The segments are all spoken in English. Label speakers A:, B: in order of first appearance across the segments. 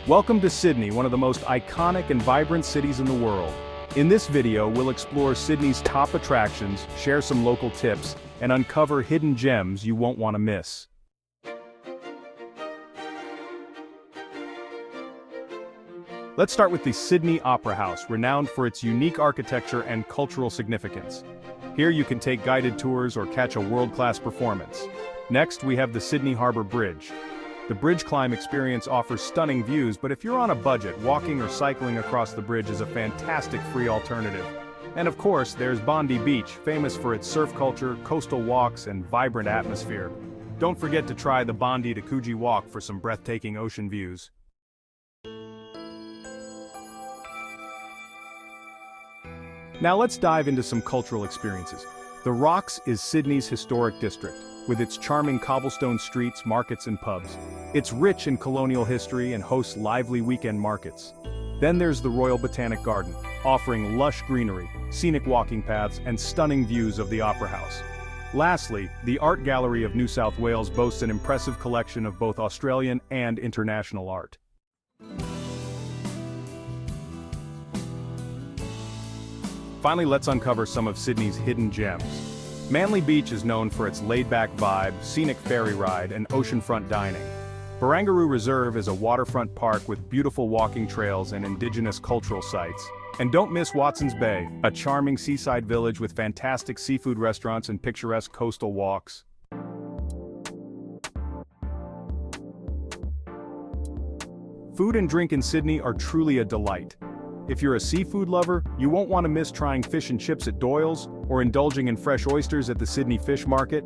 A: Welcome to Sydney, one of the most iconic and vibrant cities in the world. In this video, we'll explore Sydney's top attractions, share some local tips, and uncover hidden gems you won't want to miss. Let's start with the Sydney Opera House, renowned for its unique architecture and cultural significance. Here you can take guided tours or catch a world-class performance. Next, we have the Sydney Harbour Bridge. The bridge climb experience offers stunning views, but if you're on a budget, walking or cycling across the bridge is a fantastic free alternative. And of course, there's Bondi Beach, famous for its surf culture, coastal walks, and vibrant atmosphere. Don't forget to try the Bondi to Coogee walk for some breathtaking ocean views. Now let's dive into some cultural experiences. The Rocks is Sydney's historic district, with its charming cobblestone streets, markets and pubs. It's rich in colonial history and hosts lively weekend markets. Then there's the Royal Botanic Garden, offering lush greenery, scenic walking paths and stunning views of the Opera House. Lastly, the Art Gallery of New South Wales boasts an impressive collection of both Australian and international art. Finally, let's uncover some of Sydney's hidden gems. Manly Beach is known for its laid-back vibe, scenic ferry ride, and oceanfront dining. Barangaroo Reserve is a waterfront park with beautiful walking trails and indigenous cultural sites. And don't miss Watson's Bay, a charming seaside village with fantastic seafood restaurants and picturesque coastal walks. Food and drink in Sydney are truly a delight. If you're a seafood lover, you won't want to miss trying fish and chips at Doyle's, or indulging in fresh oysters at the Sydney Fish Market.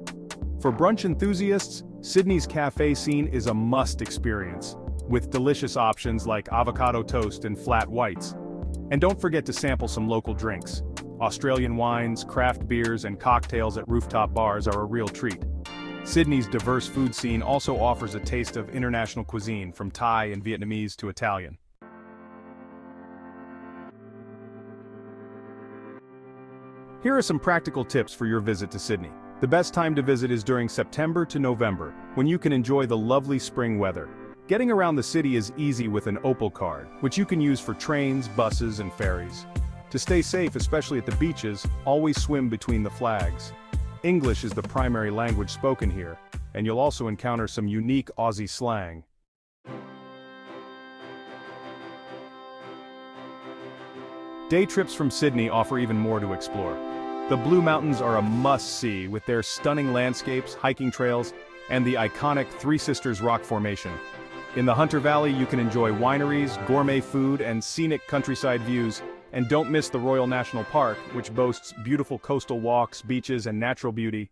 A: For brunch enthusiasts, Sydney's cafe scene is a must experience, with delicious options like avocado toast and flat whites. And don't forget to sample some local drinks. Australian wines, craft beers, and cocktails at rooftop bars are a real treat. Sydney's diverse food scene also offers a taste of international cuisine, from Thai and Vietnamese to Italian. Here are some practical tips for your visit to Sydney. The best time to visit is during September to November, when you can enjoy the lovely spring weather. Getting around the city is easy with an Opal card, which you can use for trains, buses, and ferries. To stay safe, especially at the beaches, always swim between the flags. English is the primary language spoken here, and you'll also encounter some unique Aussie slang. Day trips from Sydney offer even more to explore. The Blue Mountains are a must-see with their stunning landscapes, hiking trails, and the iconic Three Sisters rock formation. In the Hunter Valley, you can enjoy wineries, gourmet food, and scenic countryside views. And don't miss the Royal National Park, which boasts beautiful coastal walks, beaches, and natural beauty.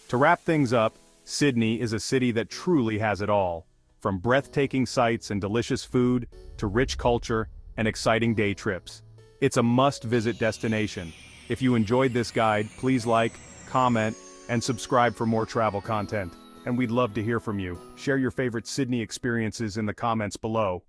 A: To wrap things up, Sydney is a city that truly has it all. From breathtaking sights and delicious food, to rich culture and exciting day trips. It's a must-visit destination. If you enjoyed this guide, please like, comment, and subscribe for more travel content. And we'd love to hear from you. Share your favorite Sydney experiences in the comments below.